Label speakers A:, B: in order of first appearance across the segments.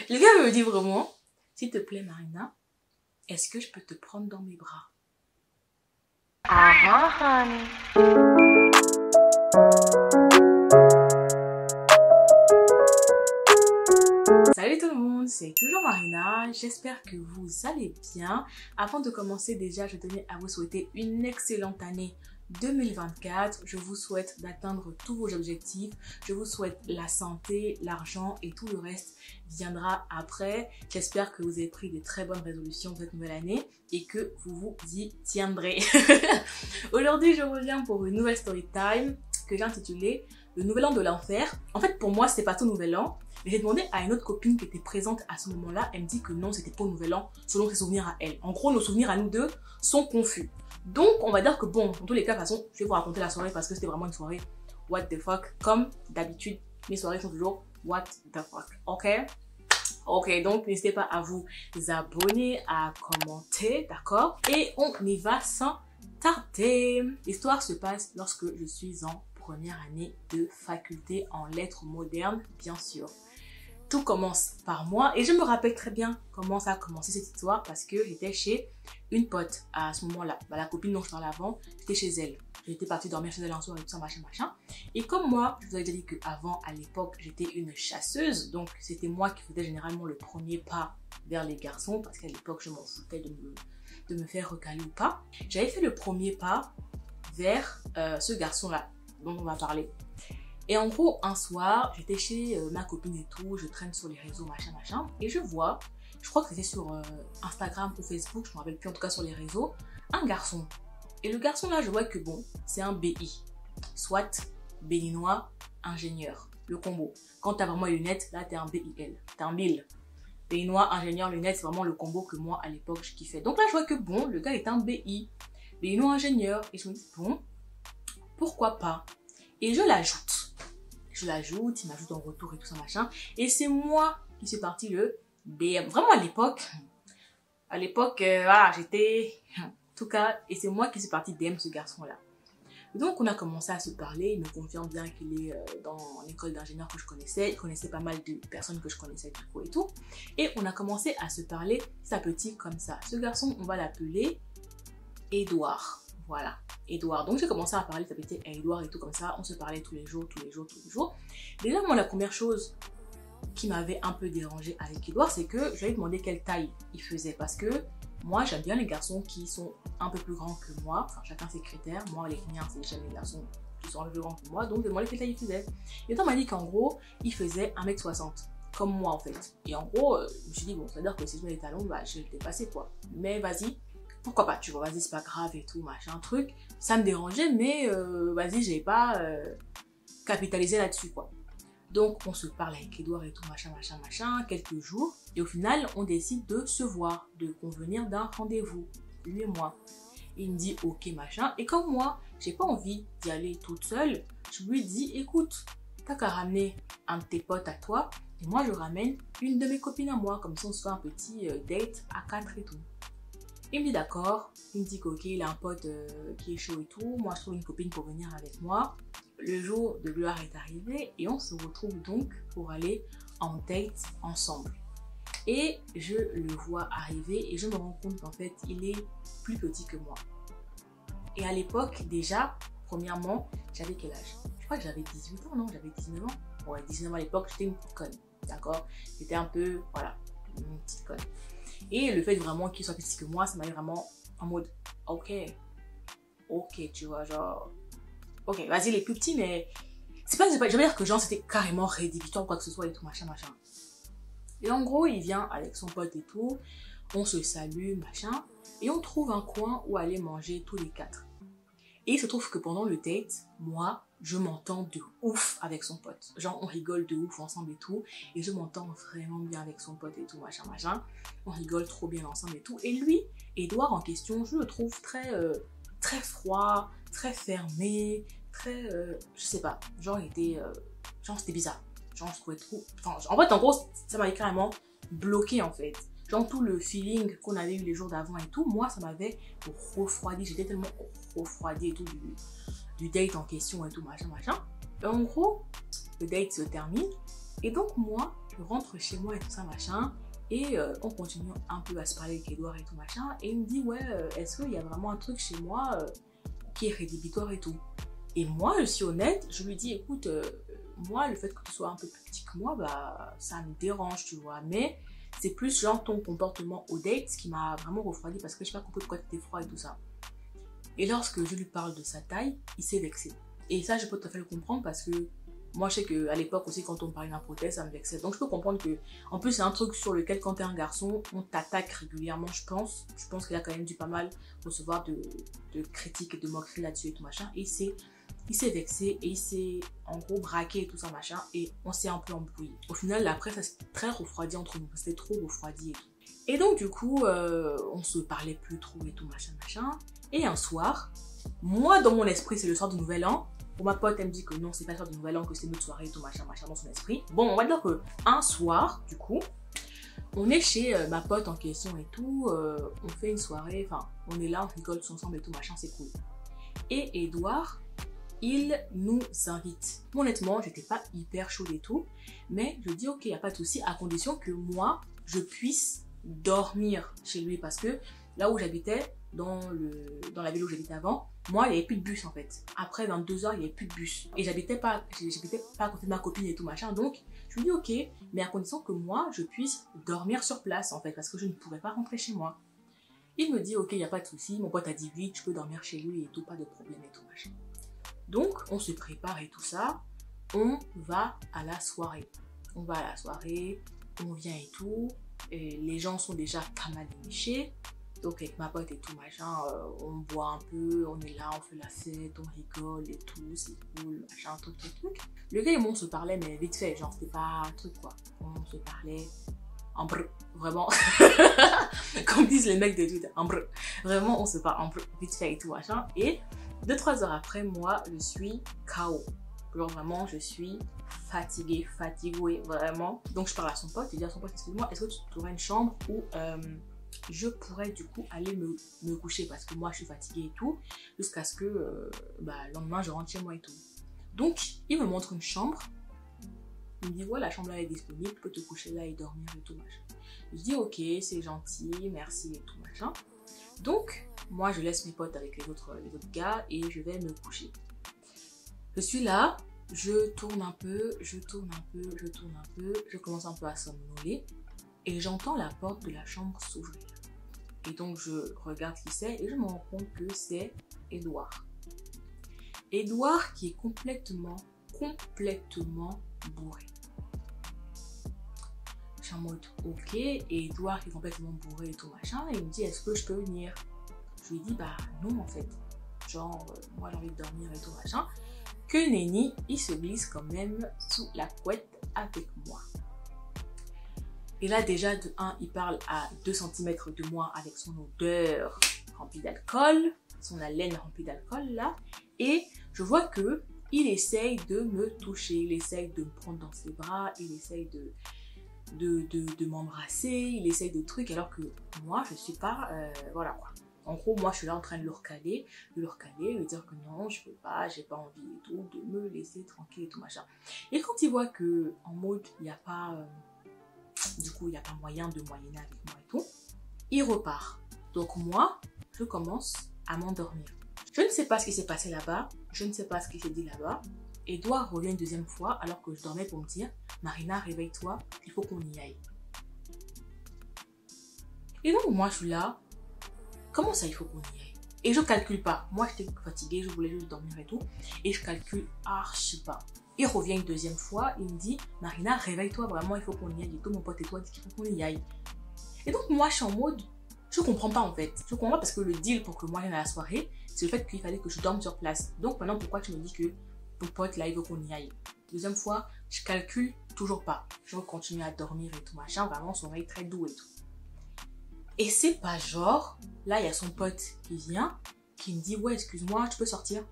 A: Le gars me dit vraiment, s'il te plaît Marina, est-ce que je peux te prendre dans mes bras?
B: Honey.
A: Salut tout le monde, c'est toujours Marina, j'espère que vous allez bien. Avant de commencer déjà, je tenais à vous souhaiter une excellente année 2024. Je vous souhaite d'atteindre tous vos objectifs. Je vous souhaite la santé, l'argent et tout le reste viendra après. J'espère que vous avez pris de très bonnes résolutions cette nouvelle année et que vous vous y tiendrez. Aujourd'hui, je reviens pour une nouvelle story time que j'ai intitulée Le Nouvel An de l'Enfer. En fait, pour moi, c'était pas tout Nouvel An. Mais j'ai demandé à une autre copine qui était présente à ce moment-là. Elle me dit que non, c'était pas au Nouvel An, selon ses souvenirs à elle. En gros, nos souvenirs à nous deux sont confus. Donc, on va dire que bon, dans tous les cas, de toute façon, je vais vous raconter la soirée parce que c'était vraiment une soirée what the fuck. Comme d'habitude, mes soirées sont toujours what the fuck. Ok? Ok, donc n'hésitez pas à vous abonner, à commenter, d'accord? Et on y va sans tarder. L'histoire se passe lorsque je suis en première année de faculté en lettres modernes, bien sûr. Tout commence par moi et je me rappelle très bien comment ça a commencé cette histoire parce que j'étais chez une pote à ce moment-là. La copine dont je parlais avant, j'étais chez elle. J'étais partie dormir chez elle un soir et tout ça, machin. Et comme moi, je vous avais déjà dit qu'avant, à l'époque, j'étais une chasseuse. Donc, c'était moi qui faisais généralement le premier pas vers les garçons parce qu'à l'époque, je m'en foutais de me faire recaler ou pas. J'avais fait le premier pas vers ce garçon-là dont on va parler. Et en gros, un soir, j'étais chez ma copine et tout, je traîne sur les réseaux, machin, et je vois, je crois que c'était sur Instagram ou Facebook, je me rappelle plus, en tout cas sur les réseaux, un garçon. Et le garçon là, je vois que bon, c'est un BI, soit béninois, ingénieur, le combo. Quand t'as vraiment les lunettes, là t'es un BIL, t'es un BIL. Béninois, ingénieur, lunettes, c'est vraiment le combo que moi à l'époque je kiffais. Donc là, je vois que bon, le gars est un BI, béninois, ingénieur, et je me dis bon, pourquoi pas? Et je l'ajoute. Il m'ajoute en retour et tout ça machin. Et c'est moi qui suis partie le DM. Vraiment à l'époque, voilà, j'étais... En tout cas, et c'est moi qui suis partie DM ce garçon-là. Donc on a commencé à se parler, il me confirme bien qu'il est dans l'école d'ingénieur que je connaissais. Il connaissait pas mal de personnes que je connaissais du coup et tout. Et on a commencé à se parler petit à petit comme ça. Ce garçon, on va l'appeler Edouard. Voilà, Edouard. Donc j'ai commencé à parler, t'appelais à Edouard et tout comme ça. On se parlait tous les jours. Déjà, moi, la première chose qui m'avait un peu dérangée avec Edouard, c'est que je lui ai demandé quelle taille il faisait. Parce que moi, j'aime bien les garçons qui sont un peu plus grands que moi. Enfin, chacun ses critères. Moi, les miens, c'est j'aime les garçons qui sont un peu plus grands que moi. Donc, je lui ai demandé quelle taille il faisait. Et Edouard m'a dit qu'en gros, il faisait 1m60. Comme moi, en fait. Et en gros, je me suis dit, bon, c'est-à-dire que si je mets les talons, bah, je vais le dépasser, quoi. Mais vas-y. Pourquoi pas, tu vois, vas-y, c'est pas grave et tout, machin, truc. Ça me dérangeait, mais vas-y, j'ai pas capitalisé là-dessus, quoi. Donc, on se parle avec Edouard et tout, machin, quelques jours. Et au final, on décide de se voir, de convenir d'un rendez-vous, lui et moi. Il me dit, ok, machin. Et comme moi, j'ai pas envie d'y aller toute seule, je lui dis, écoute, t'as qu'à ramener un de tes potes à toi, et moi, je ramène une de mes copines à moi, comme ça, on se fait un petit date à 4 et tout. Il me dit d'accord, il me dit qu'ok, il a un pote qui est chaud et tout, moi je trouve une copine pour venir avec moi. Le jour de gloire est arrivé et on se retrouve donc pour aller en date ensemble. Et je le vois arriver et je me rends compte qu'en fait il est plus petit que moi. Et à l'époque déjà, premièrement, j'avais quel âge? Je crois que j'avais 18 ans, non? J'avais 19 ans. Ouais, 19 ans à l'époque, j'étais une petite conne, d'accord? J'étais un peu, voilà, une petite conne. Et le fait vraiment qu'il soit plus petit que moi, ça m'a eu vraiment en mode, ok, tu vois, genre, ok, vas-y, il est plus petit, mais je vais dire que genre, c'était carrément rédhibitoire ou quoi que ce soit et tout, machin. Et en gros, il vient avec son pote et tout, on se salue, machin, et on trouve un coin où aller manger tous les 4. Et il se trouve que pendant le date, moi, je m'entends de ouf avec son pote. Genre, on rigole de ouf ensemble et tout. Et je m'entends vraiment bien avec son pote et tout, machin. On rigole trop bien ensemble et tout. Et lui, Edouard en question, je le trouve très froid, très fermé, très... je sais pas. Genre, c'était bizarre. Genre, je trouvais trop... Enfin, en fait, en gros, ça m'avait carrément bloqué, en fait. Genre, tout le feeling qu'on avait eu les jours d'avant et tout, moi, ça m'avait refroidi. J'étais tellement refroidi et tout du date en question et tout, machin. Et en gros, le date se termine. Et donc, moi, je je rentre chez moi et tout ça, machin. Et on continue un peu à se parler avec Edouard et tout, machin. Et il me dit, ouais, est-ce qu'il y a vraiment un truc chez moi qui est rédhibitoire et tout? Et moi, je suis honnête, je lui dis, écoute, moi, le fait que tu sois un peu plus petit que moi, bah, ça me dérange, tu vois. Mais c'est plus genre ton comportement au date qui m'a vraiment refroidi parce que je sais pas compris pourquoi tu étais froid et tout ça. Et lorsque je lui parle de sa taille, il s'est vexé. Et ça, je peux tout à fait le comprendre parce que moi, je sais qu'à l'époque aussi, quand on me parlait d'un prothèse, ça me vexait. Donc, je peux comprendre que, en plus, c'est un truc sur lequel, quand t'es un garçon, on t'attaque régulièrement, je pense. Je pense qu'il a quand même dû pas mal recevoir de critiques et de moqueries là-dessus et tout machin. Et il s'est vexé et il s'est, en gros, braqué et tout ça, machin. Et on s'est un peu embrouillé. Au final, après, ça s'est très refroidi entre nous. C'était trop refroidi et tout. Et donc, du coup, on se parlait plus trop et tout, machin, machin. Et un soir, moi, dans mon esprit, c'est le soir du Nouvel An. Pour ma pote, elle me dit que non, c'est pas le soir du Nouvel An, que c'est notre soirée et tout, machin, machin, dans son esprit. Bon, on va dire que un soir, du coup, on est chez ma pote en question et tout. On fait une soirée, enfin, on est là, on rigole tous ensemble et tout, machin, c'est cool. Et Edouard, il nous invite. Honnêtement, j'étais pas hyper chaude et tout. Mais je dis, ok, y a pas de souci, à condition que moi, je puisse dormir chez lui. Parce que là où j'habitais, dans la ville où j'habitais avant, moi, il n'y avait plus de bus en fait. Après, dans 2 heures, il n'y avait plus de bus. Et j'habitais pas à côté de ma copine et tout machin. Donc, je me dis ok, mais à condition que moi, je puisse dormir sur place en fait. Parce que je ne pourrais pas rentrer chez moi. Il me dit ok, il n'y a pas de souci. Mon pote a dit oui, tu peux dormir chez lui et tout, pas de problème et tout machin. Donc, on se prépare et tout ça. On va à la soirée. On va à la soirée, on vient et tout. Et les gens sont déjà pas mal dénichés. Donc avec ma pote et tout machin, on boit un peu, on est là, on fait la fête, on rigole et tout, c'est cool, machin, truc. Le gars et moi on se parlait mais vite fait, genre c'était pas un truc quoi. On se parlait en brr, vraiment. Comme disent les mecs de Twitter, en brr. Vraiment on se parle en brr, vite fait et tout machin. Et 2-3 heures après, moi je suis KO. Genre vraiment je suis fatiguée, vraiment. Donc je parle à son pote, je dis à son pote, excuse-moi, est-ce que tu aurais une chambre où je pourrais du coup aller me coucher parce que moi je suis fatiguée et tout, jusqu'à ce que le lendemain je rentre chez moi et tout. Donc il me montre une chambre, il me dit voilà, la chambre là est disponible, tu peux te coucher là et dormir et tout machin. Je dis ok, c'est gentil, merci et tout machin. Donc moi je laisse mes potes avec les autres gars et je vais me coucher. Je suis là, je tourne un peu, je commence un peu à somnoler. Et j'entends la porte de la chambre s'ouvrir. Et donc je regarde qui c'est et je me rends compte que c'est Edouard. Edouard qui est complètement bourré. Je suis en mode ok, et Edouard qui est complètement bourré et tout machin, et il me dit est-ce que je peux venir? Je lui dis bah non en fait. Genre moi j'ai envie de dormir et tout machin. Que nenni, il se glisse quand même sous la couette avec moi. Et là, déjà, de 1, il parle à 2 cm de moi avec son odeur remplie d'alcool, son haleine remplie d'alcool, là. Et je vois que il essaye de me toucher, il essaye de me prendre dans ses bras, il essaye de m'embrasser, il essaye de trucs, alors que moi, je suis pas... voilà, quoi. En gros, moi, je suis là en train de le recaler, lui dire que non, je peux pas, j'ai pas envie et tout, de me laisser tranquille et tout, machin. Et quand il voit que, en mode, il n'y a pas... du coup, il n'y a pas moyen de moyenner avec moi et tout. Il repart. Donc moi, je commence à m'endormir. Je ne sais pas ce qui s'est passé là-bas. Je ne sais pas ce qui s'est dit là-bas. Edouard revient une deuxième fois alors que je dormais pour me dire « Marina, réveille-toi, il faut qu'on y aille. » Et donc moi, je suis là. Comment ça, il faut qu'on y aille? Et je calcule pas. Moi, j'étais fatiguée, je voulais juste dormir et tout. Et je calcule archi pas. Il revient une deuxième fois, il me dit « Marina, réveille-toi, vraiment, il faut qu'on y aille. » Et tout, mon pote et toi dit qu'il faut qu'on y aille. Et donc, moi, je suis en mode, je comprends pas en fait. Je comprends pas parce que le deal pour que moi vienne à la soirée, c'est le fait qu'il fallait que je dorme sur place. Donc, maintenant, pourquoi tu me dis que ton pote, là, il veut qu'on y aille? Deuxième fois, je calcule toujours pas. Je continue à dormir et tout, machin. Vraiment, son oreille très doux et tout. Et c'est pas genre, là, il y a son pote qui vient, qui me dit « Ouais, excuse-moi, tu peux sortir ?»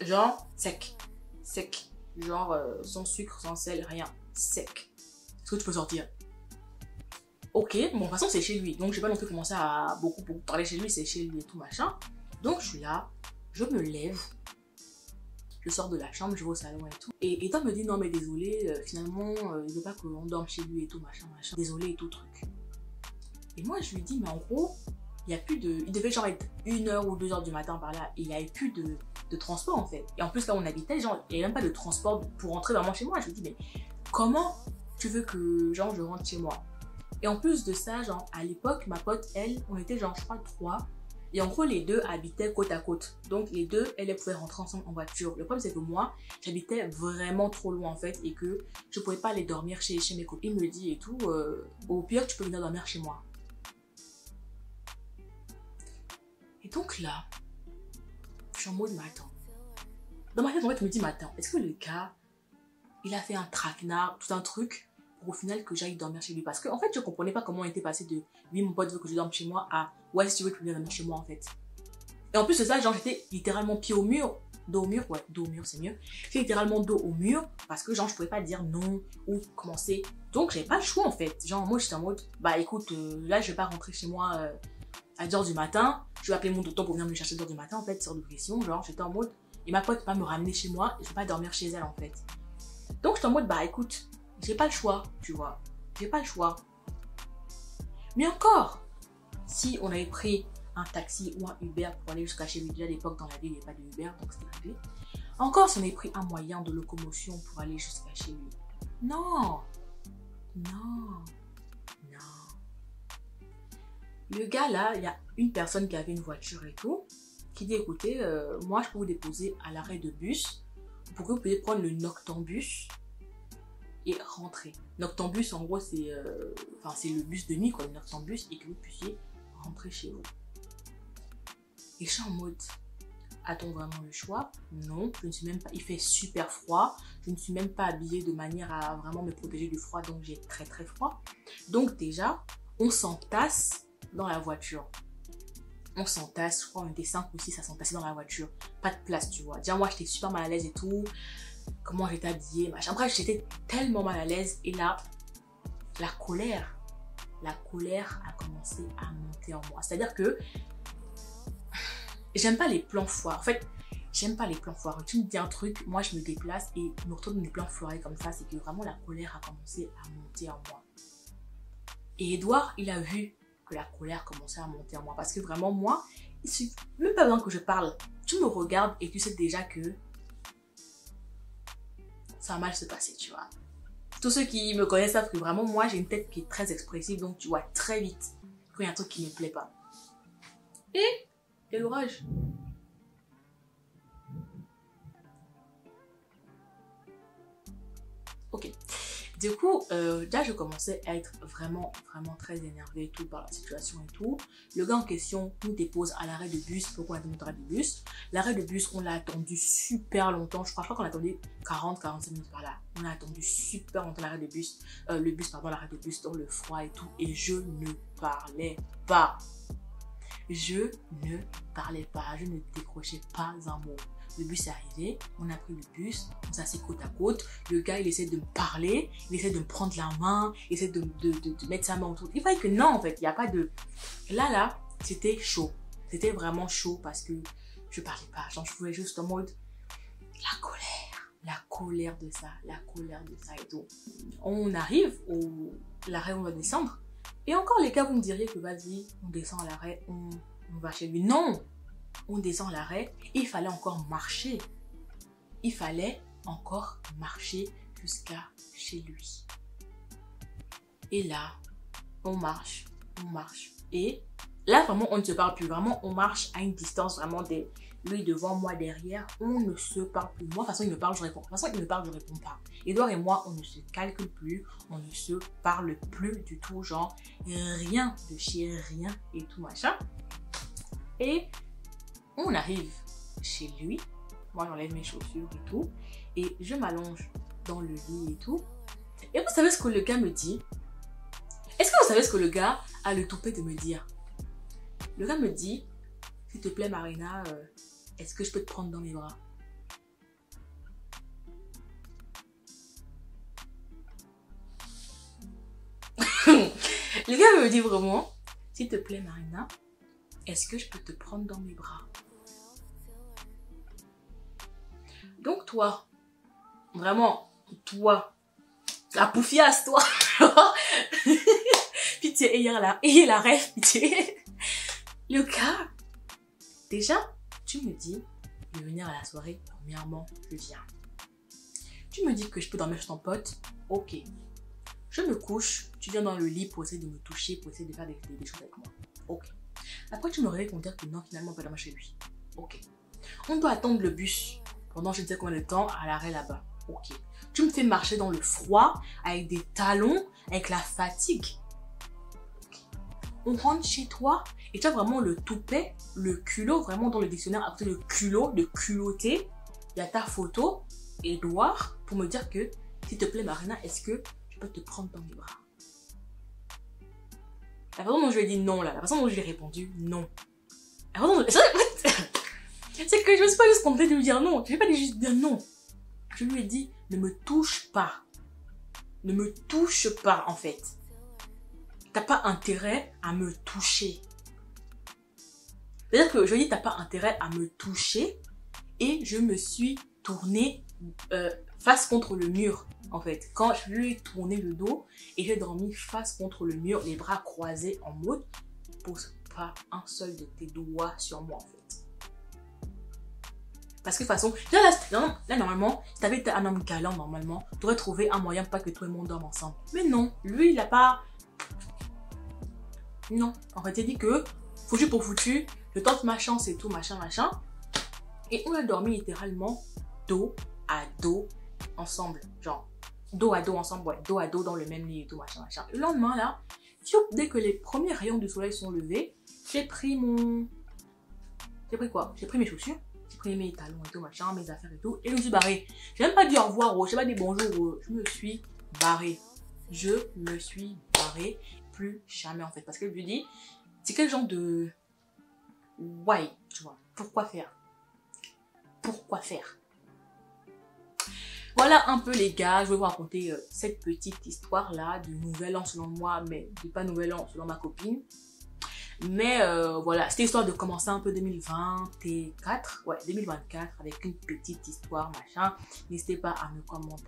A: Genre, sec. Genre, sans sucre, sans sel, rien. Sec. Est-ce que tu peux sortir? Ok, bon, de toute façon, c'est chez lui. Donc, j'ai pas non plus commencé à beaucoup parler chez lui, c'est chez lui et tout, machin. Donc, je suis là, je me lève. Je sors de la chambre, je vais au salon et tout. Et Ethan me dit non mais désolé, finalement, il veut pas qu'on dorme chez lui et tout, machin. Désolé et tout truc. Et moi je lui dis mais en gros, il y a plus de... Il devait genre être 1h ou 2h du matin par là et il n'y avait plus de transport en fait. Et en plus là où on habitait, genre il n'y avait même pas de transport pour rentrer vraiment chez moi. Je lui dis mais comment tu veux que genre je rentre chez moi? Et en plus de ça, genre à l'époque, ma pote, elle, on était genre je crois 3. Et en gros, les deux habitaient côte à côte. Donc, les deux, elles pouvaient rentrer ensemble en voiture. Le problème, c'est que moi, j'habitais vraiment trop loin, en fait, et que je pouvais pas aller dormir chez mes copines. Il me dit et tout, au pire, tu peux venir dormir chez moi. Et donc là, je suis en mode, mais attends. Dans ma tête, en fait, je me dis, mais attends, est-ce que le gars, il a fait un traquenard, tout un truc, pour au final que j'aille dormir chez lui? Parce que, en fait, je comprenais pas comment on était passé de, oui, mon pote veut que je dorme chez moi, à, ouais, si tu veux, tu peux venir dormir chez moi, en fait. Et en plus de ça, genre, j'étais littéralement pied au mur, dos au mur, ouais, dos au mur, c'est mieux. J'étais littéralement dos au mur, parce que, genre, je pouvais pas dire non, ou commencer. Donc, j'avais pas le choix, en fait. Genre, moi, j'étais en mode, bah, écoute, là, je vais pas rentrer chez moi à 10h du matin, je vais appeler mon tonton pour venir me chercher à 10h du matin, en fait, sur de pression, genre, j'étais en mode, et ma pote peut pas me ramener chez moi, et je vais pas dormir chez elle, en fait. Donc, j'étais en mode, bah, écoute, j'ai pas le choix, tu vois. J'ai pas le choix. Mais encore, si on avait pris un taxi ou un Uber pour aller jusqu'à chez lui, déjà à l'époque dans la ville, il n'y avait pas de Uber, donc c'était réglé. Encore, si on avait pris un moyen de locomotion pour aller jusqu'à chez lui. Non, non, non. Le gars là, il y a une personne qui avait une voiture et tout, qui dit écoutez, moi je peux vous déposer à l'arrêt de bus, pour que vous puissiez prendre le Noctambus et rentrer. Noctambus, en gros, c'est le bus de nuit, quoi, le Noctambus, et que vous puissiez rentrer chez vous. Et je suis en mode, a-t-on vraiment le choix? Non, je ne suis même pas, il fait super froid, je ne suis même pas habillée de manière à vraiment me protéger du froid, donc j'ai très très froid. Donc déjà, on s'entasse dans la voiture. On s'entasse, je crois on était 5 ou 6 à s'entasser dans la voiture. Pas de place, tu vois. Déjà, moi, j'étais super mal à l'aise et tout. Comment j'étais habillée, machin. Bref, j'étais tellement mal à l'aise. Et là, la colère a commencé à monter en moi. C'est-à-dire que j'aime pas les plans foireux. En fait, j'aime pas les plans foireux. Tu me dis un truc, moi je me déplace et je me retrouve dans des plans foireux comme ça. C'est que vraiment la colère a commencé à monter en moi. Et Edouard, il a vu que la colère commençait à monter en moi. Parce que vraiment, moi, il suffit même pas besoin que je parle. Tu me regardes et tu sais déjà que ça va mal se passer, tu vois. Tous ceux qui me connaissent savent que vraiment, moi, j'ai une tête qui est très expressive. Donc, tu vois très vite quand il y a un truc qui ne me plaît pas. Et l'orage. Ok. Du coup, là, je commençais à être vraiment très énervée et tout par la situation et tout. Le gars en question nous dépose à l'arrêt de bus. Pourquoi on a notre arrêt de bus? L'arrêt de bus, on l'a attendu super longtemps. Je crois qu'on a attendu 40-45 minutes par là. On a attendu super longtemps l'arrêt de bus. L'arrêt de bus dans le froid et tout. Et je ne parlais pas. Je ne parlais pas. Je ne décrochais pas un mot. Le bus est arrivé, on a pris le bus, on s'est assis côte à côte. Le gars, il essaie de me parler, il essaie de me prendre la main, il essaie de mettre sa main autour. Il fallait que non, en fait, il n'y a pas de... Là, c'était chaud. C'était vraiment chaud parce que je parlais pas. Genre, je pouvais juste en mode... La colère de ça et tout. On arrive au l'arrêt où on va descendre. Et encore, les gars, vous me diriez que vas-y, on descend à l'arrêt, on va chez lui. Non! On descend à l'arrêt, il fallait encore marcher. Il fallait encore marcher jusqu'à chez lui. Et là, on marche. Et là, vraiment, on ne se parle plus. Vraiment, on marche à une distance vraiment des... Lui devant, moi derrière. On ne se parle plus. Moi, de toute façon, il me parle, je réponds. De toute façon, il me parle, je réponds pas. Edouard et moi, on ne se calcule plus. On ne se parle plus du tout. Genre, rien de chez rien et tout machin. Et... on arrive chez lui, moi j'enlève mes chaussures et tout, et je m'allonge dans le lit et tout. Et vous savez ce que le gars me dit? Est-ce que vous savez ce que le gars a le toupet de me dire? Le gars me dit, s'il te plaît Marina, est-ce que je peux te prendre dans mes bras? Le gars me dit vraiment, s'il te plaît Marina, est-ce que je peux te prendre dans mes bras? Donc toi, vraiment, toi, la poufiasse, toi. Pitié, ayez la rêve, pitié. Le cas, déjà, tu me dis de venir à la soirée, premièrement, je viens. Tu me dis que je peux dormir chez ton pote, ok. Je me couche, tu viens dans le lit pour essayer de me toucher, pour essayer de faire des choses avec moi, ok. Après, tu me réveilles pour me dire que non, finalement, on peut dormir chez lui, ok. On doit attendre le bus pendant je ne sais combien de temps à l'arrêt là-bas, ok. Tu me fais marcher dans le froid, avec des talons, avec la fatigue. On rentre chez toi et tu as vraiment le toupet, le culot, vraiment dans le dictionnaire, après le culot, de culotté. Il y a ta photo, Edouard, pour me dire que, s'il te plaît Marina, est-ce que je peux te prendre dans mes bras? La façon dont je lui ai dit non là, la façon dont je lui ai répondu non. La façon dont c'est que je me suis pas juste contentée de lui dire non, je n'ai pas dit juste dire non. Je lui ai dit ne me touche pas. Ne me touche pas en fait. T'as pas intérêt à me toucher. C'est-à-dire que je lui ai dit t'as pas intérêt à me toucher et je me suis tournée face contre le mur en fait. Quand je lui ai tourné le dos et j'ai dormi face contre le mur, les bras croisés en mode pose pas un seul de tes doigts sur moi en fait. Parce que de toute façon, là normalement, si t'avais été un homme galant normalement, t'aurais trouvé un moyen pour pas que toi et moi on dorme ensemble. Mais non, lui il a pas... Non, en fait il dit que foutu pour foutu, je tente ma chance et tout, machin. Et on a dormi littéralement dos à dos ensemble. Genre, dos à dos ensemble, ouais, dos à dos dans le même lit et tout, machin. Le lendemain là, dès que les premiers rayons du soleil sont levés, j'ai pris quoi? J'ai pris mes chaussures. J'ai pris mes talons et tout, machin, mes affaires et tout, et je me suis barrée. J'ai même pas dit au revoir, je n'ai pas dit bonjour, je me suis barrée. Plus jamais en fait. Parce que je lui dis, c'est quel genre de... Why, tu vois, pourquoi faire? Voilà un peu les gars, je vais vous raconter cette petite histoire là de nouvel an selon moi, mais de pas nouvel an selon ma copine. Mais voilà, c'était histoire de commencer un peu 2024, ouais, 2024 avec une petite histoire, machin. N'hésitez pas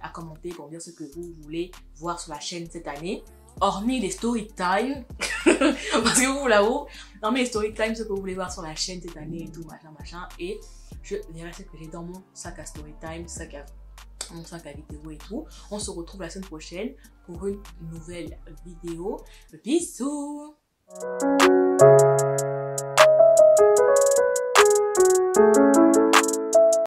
A: à commenter pour me dire ce que vous voulez voir sur la chaîne cette année. Hormis les story time, parce que vous là-haut, hormis les story time, ce que vous voulez voir sur la chaîne cette année et tout, machin. Et je verrai ce que j'ai dans mon sac à story time, mon sac à vidéo et tout. On se retrouve la semaine prochaine pour une nouvelle vidéo. Bisous!